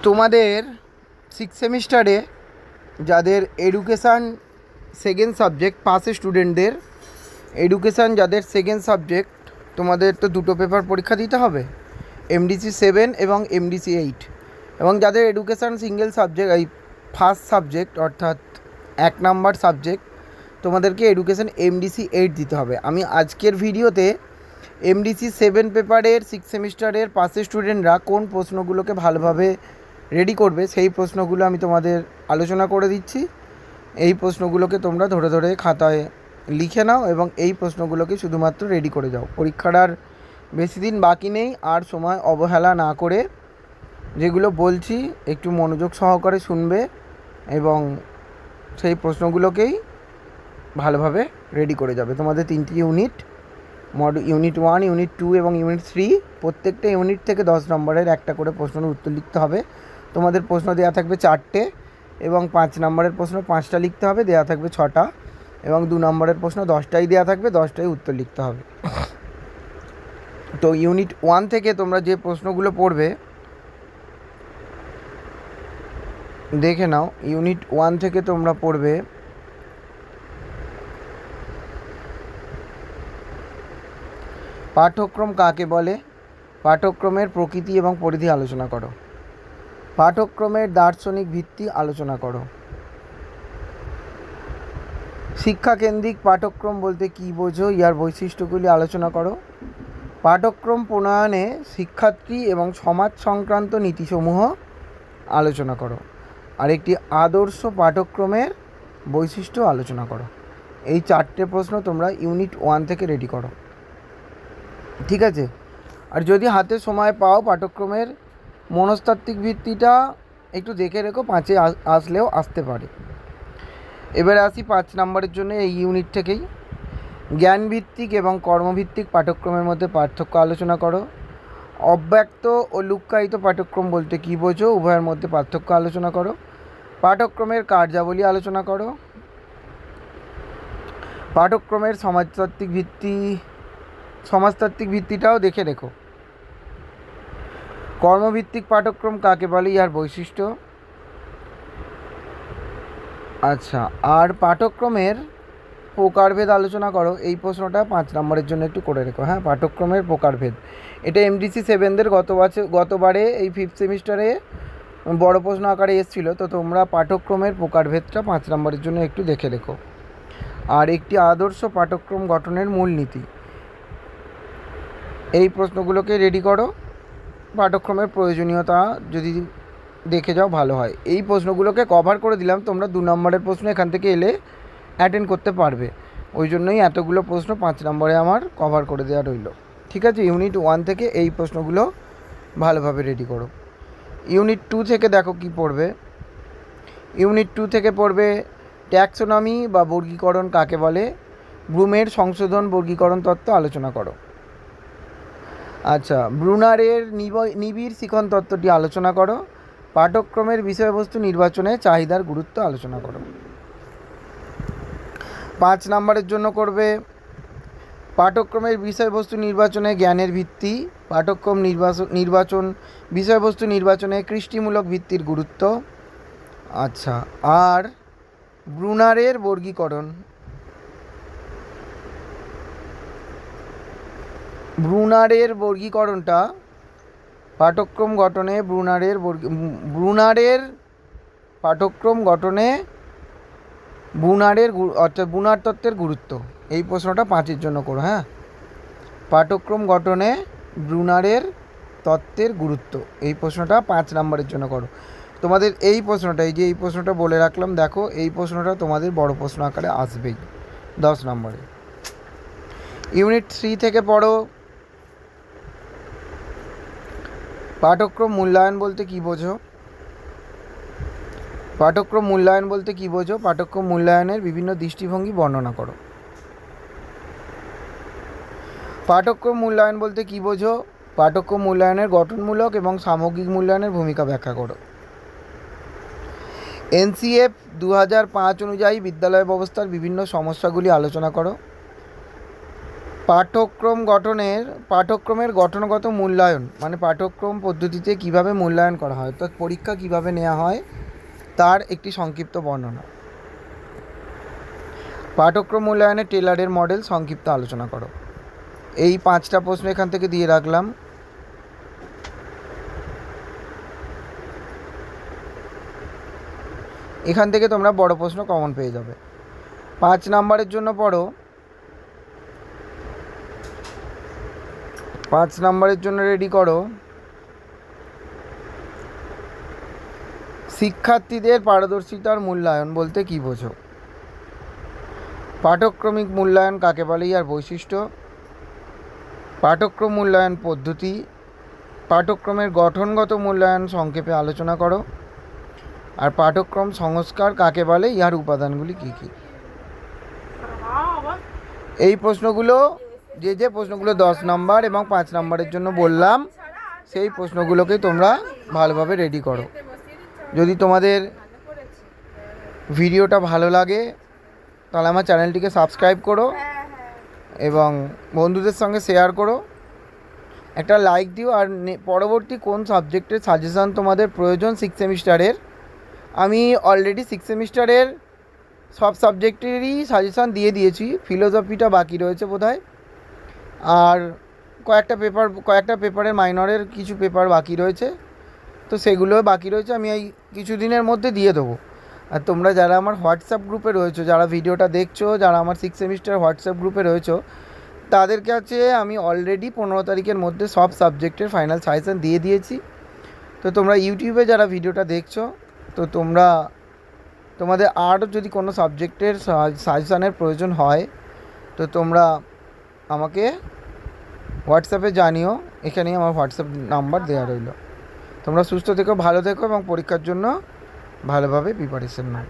তোমাদের সিক্স সেমিস্টারে যাদের এডুকেশান সেকেন্ড সাবজেক্ট পাসের স্টুডেন্টদের এডুকেশান যাদের সেকেন্ড সাবজেক্ট তোমাদের তো দুটো পেপার পরীক্ষা দিতে হবে, এমডিসি 7 এবং এমডিসি 8। এবং যাদের এডুকেশান সিঙ্গেল সাবজেক্ট এই ফার্স্ট সাবজেক্ট অর্থাৎ 1 নাম্বার সাবজেক্ট তোমাদেরকে এডুকেশান এমডিসি 8 দিতে হবে। আমি আজকের ভিডিওতে এমডিসি 7 পেপারের সিক্স সেমিস্টারের পাসের স্টুডেন্টরা কোন প্রশ্নগুলোকে ভালোভাবে রেডি করবে সেই প্রশ্নগুলো আমি তোমাদের আলোচনা করে দিচ্ছি। এই প্রশ্নগুলোকে তোমরা ধরে ধরে খাতায় লিখে নাও এবং এই প্রশ্নগুলোকে শুধুমাত্র রেডি করে যাও। পরীক্ষার আর বেশি দিন বাকি নেই, আর সময় অবহেলা না করে যেগুলো বলছি একটু মনোযোগ সহকারে শুনবে এবং সেই প্রশ্নগুলোকেই ভালোভাবে রেডি করে যাবে। তোমাদের 3টি ইউনিট, ইউনিট 1, ইউনিট 2 এবং ইউনিট 3, প্রত্যেকটা ইউনিট থেকে 10 নম্বরের একটা করে প্রশ্নের উত্তর লিখতে হবে। তোমাদের প্রশ্ন দেওয়া থাকবে 4টে এবং 5 নম্বরের প্রশ্ন 5টা লিখতে হবে, দেওয়া থাকবে 6টা, এবং 2 নম্বরের প্রশ্ন 10টাই দেওয়া থাকবে, 10টাই উত্তর লিখতে হবে। তো ইউনিট 1 থেকে তোমরা যে প্রশ্নগুলো পড়বে দেখে নাও। ইউনিট 1 থেকে তোমরা পড়বে পাঠ্যক্রম কাকে বলে, পাঠ্যক্রমের প্রকৃতি এবং পরিধি আলোচনা করো, পাঠ্যক্রমের দার্শনিক ভিত্তি আলোচনা করো, শিক্ষাকেন্দ্রিক পাঠ্যক্রম বলতে কী বোঝো, ইয়ার বৈশিষ্ট্যগুলি আলোচনা করো, পাঠ্যক্রম প্রণয়নে শিক্ষার্থী এবং সমাজ সংক্রান্ত নীতিসমূহ আলোচনা করো, আর একটি আদর্শ পাঠ্যক্রমের বৈশিষ্ট্য আলোচনা করো। এই 4টে প্রশ্ন তোমরা ইউনিট 1 থেকে রেডি করো, ঠিক আছে? আর যদি হাতে সময় পাও পাঠ্যক্রমের মনস্তাত্ত্বিক ভিত্তিটা একটু দেখে রেখো, 5-এ আসলেও আসতে পারে। এবারে আসি 5 নম্বরের জন্য এই ইউনিট থেকেই। জ্ঞানভিত্তিক এবং কর্মভিত্তিক পাঠ্যক্রমের মধ্যে পার্থক্য আলোচনা করো, অব্যক্ত ও লুক্কায়িত পাঠ্যক্রম বলতে কী বোঝো, উভয়ের মধ্যে পার্থক্য আলোচনা করো, পাঠ্যক্রমের কার্যাবলী আলোচনা করো, পাঠ্যক্রমের সমাজতাত্ত্বিক ভিত্তিটাও দেখে রেখো, কর্মভিত্তিক পাঠ্যক্রম কাকে বলে, ইহার বৈশিষ্ট্য। আচ্ছা, আর পাঠ্যক্রমের প্রকারভেদ আলোচনা করো। এই প্রশ্নটা 5 নম্বরের জন্য একটু করে রেখো, হ্যাঁ? পাঠ্যক্রমের প্রকারভেদ, এটা এমডিসি 7দের গতবারে এই 5th সেমিস্টারে বড় প্রশ্ন আকারে এসেছিলো। তো তোমরা পাঠ্যক্রমের প্রকারভেদটা 5 নম্বরের জন্য একটু দেখে রেখো। আর একটি আদর্শ পাঠ্যক্রম গঠনের মূলনীতি, এই প্রশ্নগুলোকে রেডি করো। পাঠ্যক্রমের প্রয়োজনীয়তা যদি দেখে যাও ভালো হয়। এই প্রশ্নগুলোকে কভার করে দিলাম, তোমরা 2 নম্বরের প্রশ্ন এখান থেকে এলে অ্যাটেন্ড করতে পারবে, ওই জন্যই এতগুলো প্রশ্ন 5 নম্বরে আমার কভার করে দেওয়া রইল, ঠিক আছে? ইউনিট 1 থেকে এই প্রশ্নগুলো ভালোভাবে রেডি করো। ইউনিট 2 থেকে দেখো কি পড়বে। ইউনিট 2 থেকে পড়বে ট্যাক্সোনমি বা বর্গীকরণ কাকে বলে, ব্লুমের সংশোধন বর্গীকরণ তত্ত্ব আলোচনা করো। আচ্ছা, ব্রুনারের নিবিড় শিখন তত্ত্বটি আলোচনা করো, পাঠ্যক্রমের বিষয়বস্তু নির্বাচনে চাহিদার গুরুত্ব আলোচনা করো। 5 নম্বরের জন্য করবে পাঠ্যক্রমের বিষয়বস্তু নির্বাচনে জ্ঞানের ভিত্তি, পাঠ্যক্রম নির্বাচন বিষয়বস্তু নির্বাচনে কৃষ্টিমূলক ভিত্তির গুরুত্ব। আচ্ছা, আর ব্রুনারের বর্গীকরণ, ব্রুনারের বর্গীকরণটা পাঠ্যক্রম গঠনে পাঠ্যক্রম গঠনে অর্থাৎ ব্রুনার তত্ত্বের গুরুত্ব। এই প্রশ্নটা 5-এর জন্য করো, হ্যাঁ? পাঠ্যক্রম গঠনে ব্রুনারের তত্ত্বের গুরুত্ব, এই প্রশ্নটা 5 নম্বরের জন্য করো। তোমাদের এই প্রশ্নটা, এই প্রশ্নটা বলে রাখলাম, দেখো এই প্রশ্নটা তোমাদের বড় প্রশ্ন আকারে আসবেই 10 নম্বরে। ইউনিট 3 থেকে পড়ো পাঠ্যক্রম মূল্যায়ন বলতে কী বোঝো, পাঠ্যক্রম মূল্যায়ন বলতে কী বোঝো, পাঠ্যক্রম মূল্যায়নের বিভিন্ন দৃষ্টিভঙ্গি বর্ণনা করো। পাঠ্যক্রম মূল্যায়ন বলতে কী বোঝো, পাঠ্যক্রম মূল্যায়নের গঠনমূলক এবং সামগ্রিক মূল্যায়নের ভূমিকা ব্যাখ্যা করো। এনসিএফ 2005 অনুযায়ী বিদ্যালয় ব্যবস্থার বিভিন্ন সমস্যাগুলি আলোচনা করো। পাঠ্যক্রমের গঠনগত মূল্যায়ন, মানে পাঠ্যক্রম পদ্ধতিতে কিভাবে মূল্যায়ন করা হয়, অর্থাৎ পরীক্ষা কিভাবে নেওয়া হয় তার একটি সংক্ষিপ্ত বর্ণনা। পাঠ্যক্রম মূল্যায়নে টেলরের মডেল সংক্ষিপ্ত আলোচনা করো। এই 5টা প্রশ্ন এখান থেকে দিয়ে রাখলাম। এখান থেকে তোমরা বড় প্রশ্ন কমন পেয়ে যাবে। 5 নাম্বারের জন্য পড়ো, 5 নাম্বারের জন্য রেডি করো, শিক্ষার্থীদের পারদর্শিতার মূল্যায়ন বলতে কী বোঝো? পাঠ্যক্রমিক মূল্যায়ন কাকে বলে, আর বৈশিষ্ট্য, পাঠ্যক্রম মূল্যায়ন পদ্ধতি, পাঠ্যক্রমের গঠনগত মূল্যায়ন সংক্ষেপে আলোচনা করো, আর পাঠ্যক্রম সংস্কার কাকে বলে, ইহার উপাদানগুলি কী কী? এই প্রশ্নগুলো যে প্রশ্নগুলো 10 নম্বর এবং 5 নম্বরের জন্য বললাম, সেই প্রশ্নগুলোকেই তোমরা ভালোভাবে রেডি করো। যদি তোমাদের ভিডিওটা ভালো লাগে তাহলে আমার চ্যানেলটিকে সাবস্ক্রাইব করো এবং বন্ধুদের সঙ্গে শেয়ার করো, একটা লাইক দিও। আর পরবর্তী কোন সাবজেক্টের সাজেশান তোমাদের প্রয়োজন 6 সেমিস্টারের, আমি অলরেডি 6 সেমিস্টারের সব সাবজেক্টেরই সাজেশান দিয়ে দিয়েছি। ফিলোসফিটা বাকি রয়েছে বোধহয়, আর কয়েকটা পেপারের মাইনরের কিছু পেপার বাকি রয়েছে, তো সেগুলো বাকি রয়েছে, আমি এই কিছুদিনের মধ্যে দিয়ে দেবো। আর তোমরা যারা আমার হোয়াটসঅ্যাপ গ্রুপে রয়েছো, যারা ভিডিওটা দেখছো, যারা আমার 6 সেমিস্টার হোয়াটসঅ্যাপ গ্রুপে রয়েছো, তাদের কাছে আমি অলরেডি 15 তারিখের মধ্যে সব সাবজেক্টের ফাইনাল সাজেশান দিয়ে দিয়েছি। তো তোমরা ইউটিউবে যারা ভিডিওটা দেখছো, তো তোমাদের আরও যদি কোনো সাবজেক্টের সাজেশানের প্রয়োজন হয় তো তোমরা আমাকে হোয়াটসঅ্যাপে জানিও, এখানেই আমার হোয়াটসঅ্যাপ নাম্বার দেওয়া রইল। তোমরা সুস্থ থেকো, ভালো থেকো এবং পরীক্ষার জন্য ভালোভাবে প্রিপারেশন নাও।